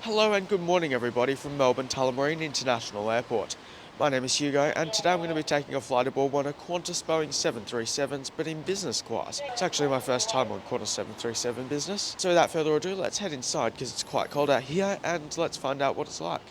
Hello and good morning everybody from Melbourne Tullamarine International Airport. My name is Hugo and today I'm going to be taking a flight aboard one of Qantas Boeing 737s but in business class. It's actually my first time on Qantas 737 business. So without further ado, let's head inside because it's quite cold out here and let's find out what it's like.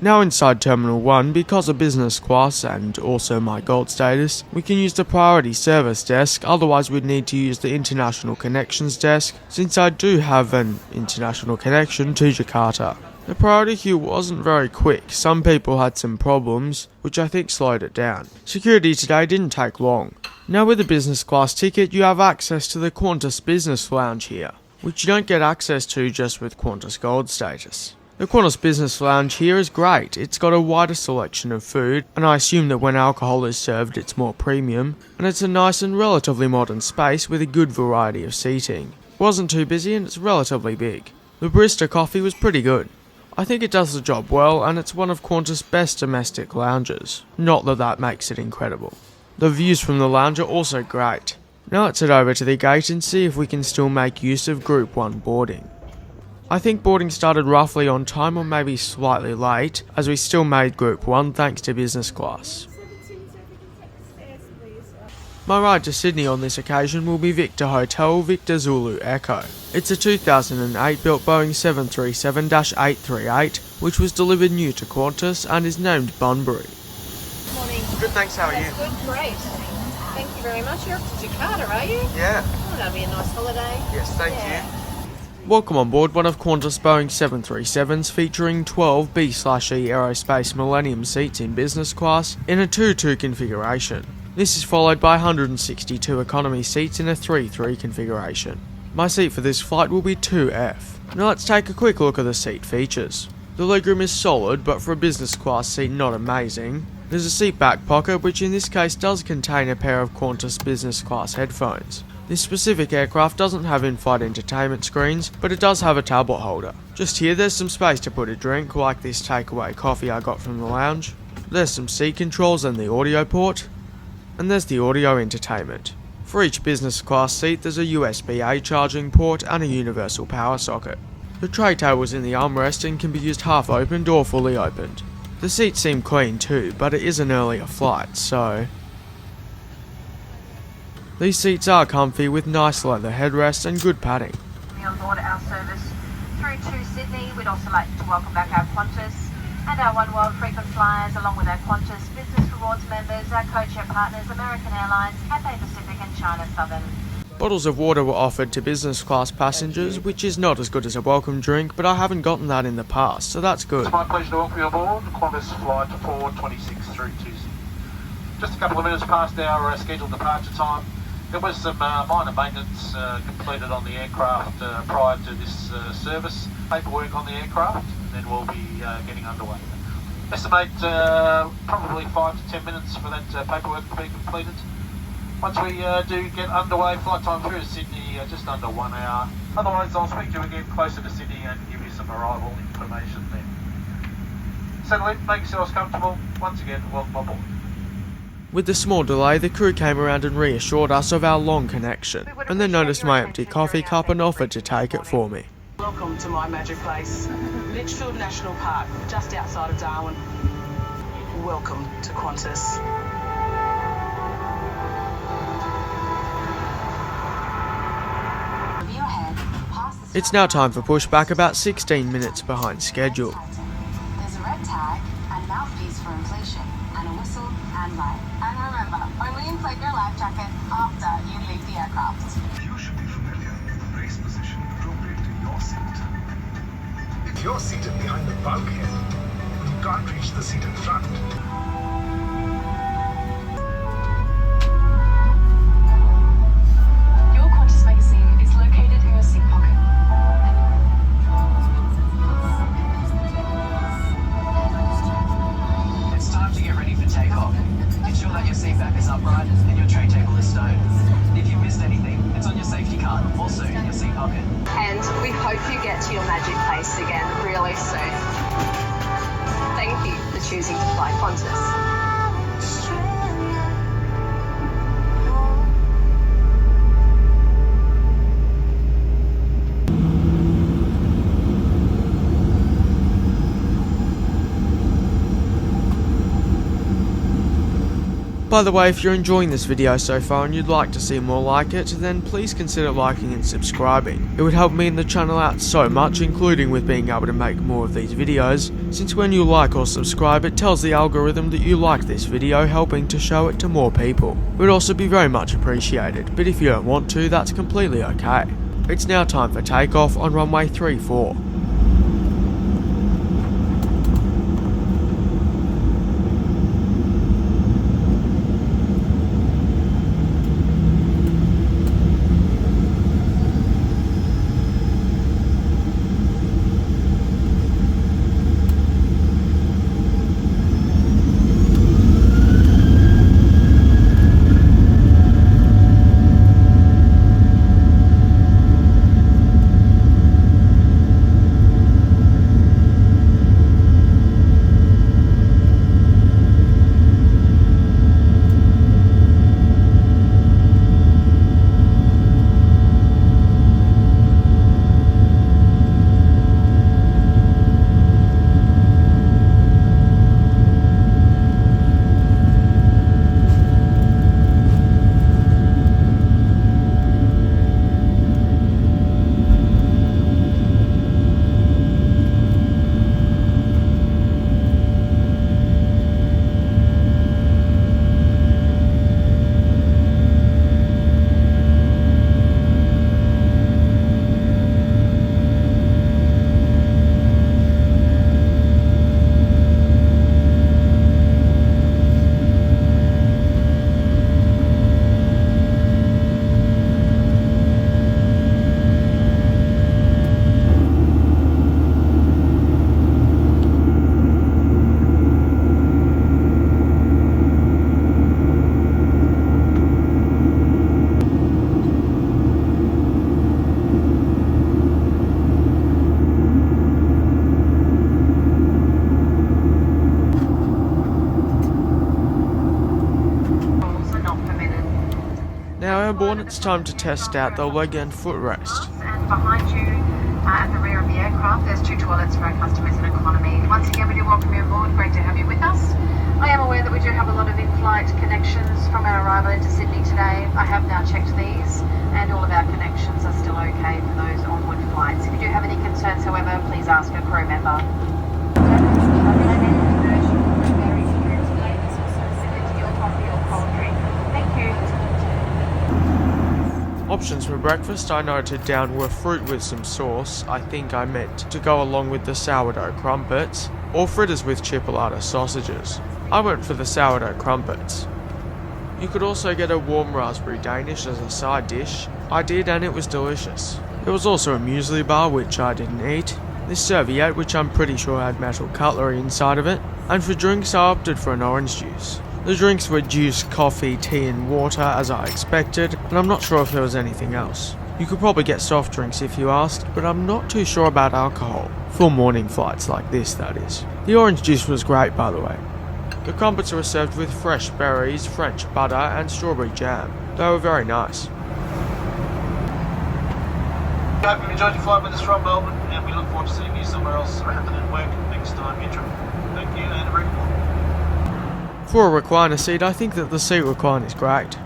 Now inside Terminal 1, because of business class and also my gold status, we can use the priority service desk, otherwise we'd need to use the international connections desk, since I do have an international connection to Jakarta. The priority queue wasn't very quick, some people had some problems, which I think slowed it down. Security today didn't take long. Now with a business class ticket you have access to the Qantas Business Lounge here, which you don't get access to just with Qantas Gold status. The Qantas Business Lounge here is great. It's got a wider selection of food, and I assume that when alcohol is served it's more premium, and it's a nice and relatively modern space with a good variety of seating. It wasn't too busy and it's relatively big. The barista coffee was pretty good. I think it does the job well, and it's one of Qantas' best domestic lounges. Not that that makes it incredible. The views from the lounge are also great. Now let's head over to the gate and see if we can still make use of Group 1 boarding. I think boarding started roughly on time or maybe slightly late, as we still made Group 1 thanks to business class. My ride to Sydney on this occasion will be Victor Hotel Victor Zulu Echo. It's a 2008 built Boeing 737-838, which was delivered new to Qantas and is named Bunbury. Morning. Good, thanks, how are you? Good, great. Thank you very much. You're off to Jakarta, are you? Yeah. Oh, that'll be a nice holiday. Yes, thank you. Welcome on board one of Qantas Boeing 737s featuring 12 B/E Aerospace Millennium seats in business class in a 2-2 configuration. This is followed by 162 economy seats in a 3-3 configuration. My seat for this flight will be 2F. Now let's take a quick look at the seat features. The legroom is solid, but for a business class seat not amazing. There's a seat back pocket, which in this case does contain a pair of Qantas business class headphones. This specific aircraft doesn't have in-flight entertainment screens, but it does have a tablet holder. Just here there's some space to put a drink, like this takeaway coffee I got from the lounge. There's some seat controls and the audio port. And there's the audio entertainment. For each business class seat there's a USB-A charging port and a universal power socket. The tray tables in the armrest and can be used half opened or fully opened. The seats seem clean too, but it is an earlier flight, so... These seats are comfy with nice leather headrests and good padding. On board our service through to Sydney, we'd also like to welcome back our Qantas and our One World frequent flyers, along with our Qantas Business Rewards members, our codeshare partners, American Airlines, Cathay Pacific and China Southern. Bottles of water were offered to business class passengers, which is not as good as a welcome drink, but I haven't gotten that in the past, so that's good. It's my pleasure to welcome you aboard Qantas Flight 426 through to Sydney. Just a couple of minutes past our scheduled departure time. There was some minor maintenance completed on the aircraft prior to this service. Paperwork on the aircraft, and then we'll be getting underway. Estimate probably 5 to 10 minutes for that paperwork to be completed. Once we do get underway, flight time through to Sydney, just under 1 hour. Otherwise, I'll speak to you again closer to Sydney and give you some arrival information then. Settle in, make yourselves comfortable. Once again, welcome aboard. With the small delay, the crew came around and reassured us of our long connection, and then noticed my empty coffee cup and offered to take it for me. Welcome to my magic place, Litchfield National Park, just outside of Darwin. Welcome to Qantas. It's now time for pushback, about 16 minutes behind schedule. There's a red tag and mouthpiece for inflation, and a whistle and light. And remember, only inflate your life jacket after you leave the aircraft. You should be familiar with the brace position appropriate to your seat. If you're seated behind the bulkhead, you can't reach the seat in front. Your Qantas magazine is located in your seat pocket. It's time to get ready for takeoff. Ensure that your seat back is upright and your tray table is stowed. If you've missed anything, it's on your safety card, also in your seat pocket. And we hope you get to your magic place again really soon. Thank you for choosing to fly Qantas. By the way, if you're enjoying this video so far and you'd like to see more like it, then please consider liking and subscribing. It would help me and the channel out so much, including with being able to make more of these videos, since when you like or subscribe it tells the algorithm that you like this video, helping to show it to more people. It would also be very much appreciated, but if you don't want to, that's completely okay. It's now time for takeoff on runway 34. Now airborne, it's time to test out the leg and footrest. And behind you, at the rear of the aircraft, there's 2 toilets for our customers in economy. Once again, we do welcome you aboard. Great to have you with us. I am aware that we do have a lot of in-flight connections from our arrival into Sydney today. I have now checked these, and all of our connections are still okay for those onward flights. If you do have any concerns, however, please ask a crew member. Options for breakfast I noted down were fruit with some sauce, I think I meant to go along with the sourdough crumpets, or fritters with chipolata sausages. I went for the sourdough crumpets. You could also get a warm raspberry Danish as a side dish. I did, and it was delicious. There was also a muesli bar which I didn't eat, this serviette which I'm pretty sure had metal cutlery inside of it, and for drinks I opted for an orange juice. The drinks were juice, coffee, tea and water as I expected, and I'm not sure if there was anything else. You could probably get soft drinks if you asked, but I'm not too sure about alcohol. For morning flights like this, that is. The orange juice was great, by the way. The crumpets were served with fresh berries, French butter and strawberry jam. They were very nice. Hope you enjoyed your flight with us from Melbourne, and we look forward to seeing you somewhere else around the network next time interim. Thank you, and a very good morning. For a recliner seat, I think that the seat recline is great.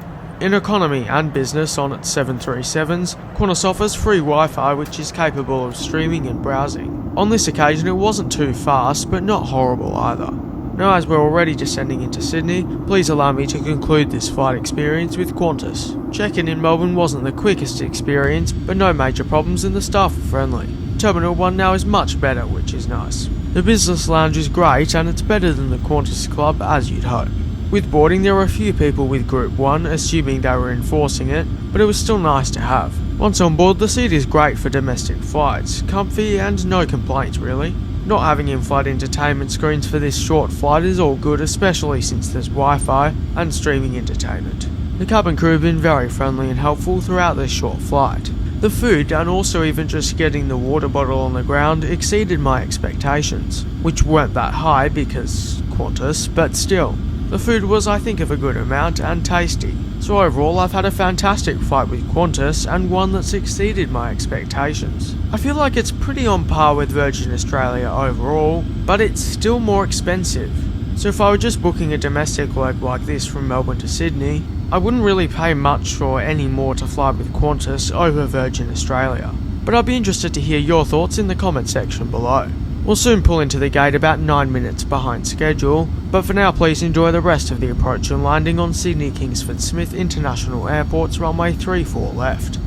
In economy and business on its 737s, Qantas offers free Wi-Fi which is capable of streaming and browsing. On this occasion it wasn't too fast, but not horrible either. Now as we're already descending into Sydney, please allow me to conclude this flight experience with Qantas. Check-in in Melbourne wasn't the quickest experience, but no major problems and the staff were friendly. Terminal 1 now is much better, which is nice. The business lounge is great and it's better than the Qantas Club as you'd hope. With boarding there were a few people with Group 1, assuming they were enforcing it, but it was still nice to have. Once on board, the seat is great for domestic flights, comfy and no complaints really. Not having in-flight entertainment screens for this short flight is all good, especially since there's Wi-Fi and streaming entertainment. The cabin crew have been very friendly and helpful throughout this short flight. The food, and also even just getting the water bottle on the ground, exceeded my expectations, which weren't that high because Qantas, but still. The food was, I think, of a good amount and tasty. So overall, I've had a fantastic flight with Qantas and one that's exceeded my expectations. I feel like it's pretty on par with Virgin Australia overall, but it's still more expensive. So if I were just booking a domestic leg like this from Melbourne to Sydney, I wouldn't really pay much or any more to fly with Qantas over Virgin Australia. But I'd be interested to hear your thoughts in the comment section below. We'll soon pull into the gate about 9 minutes behind schedule, but for now please enjoy the rest of the approach and landing on Sydney Kingsford Smith International Airport's runway 34 left.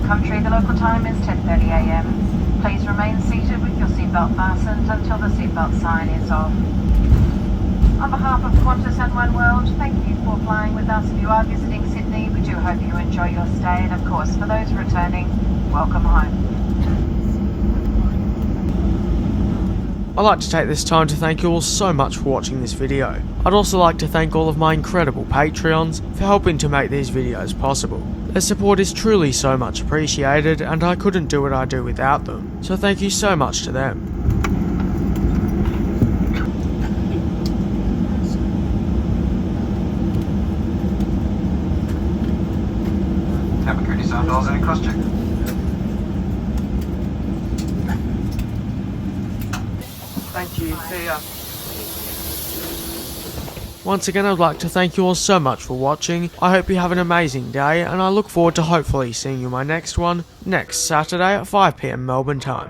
Country, the local time is 10:30 a.m. Please remain seated with your seatbelt fastened until the seatbelt sign is off. On behalf of Qantas and One World, thank you for flying with us. If you are visiting Sydney, we do hope you enjoy your stay, and of course, for those returning, welcome home. I'd like to take this time to thank you all so much for watching this video. I'd also like to thank all of my incredible Patreons for helping to make these videos possible. Their support is truly so much appreciated, and I couldn't do what I do without them, so thank you so much to them. Cabin crew disarm doors and cross check. Thank you, see ya. Once again, I'd like to thank you all so much for watching. I hope you have an amazing day, and I look forward to hopefully seeing you in my next one, next Saturday at 5 PM Melbourne time.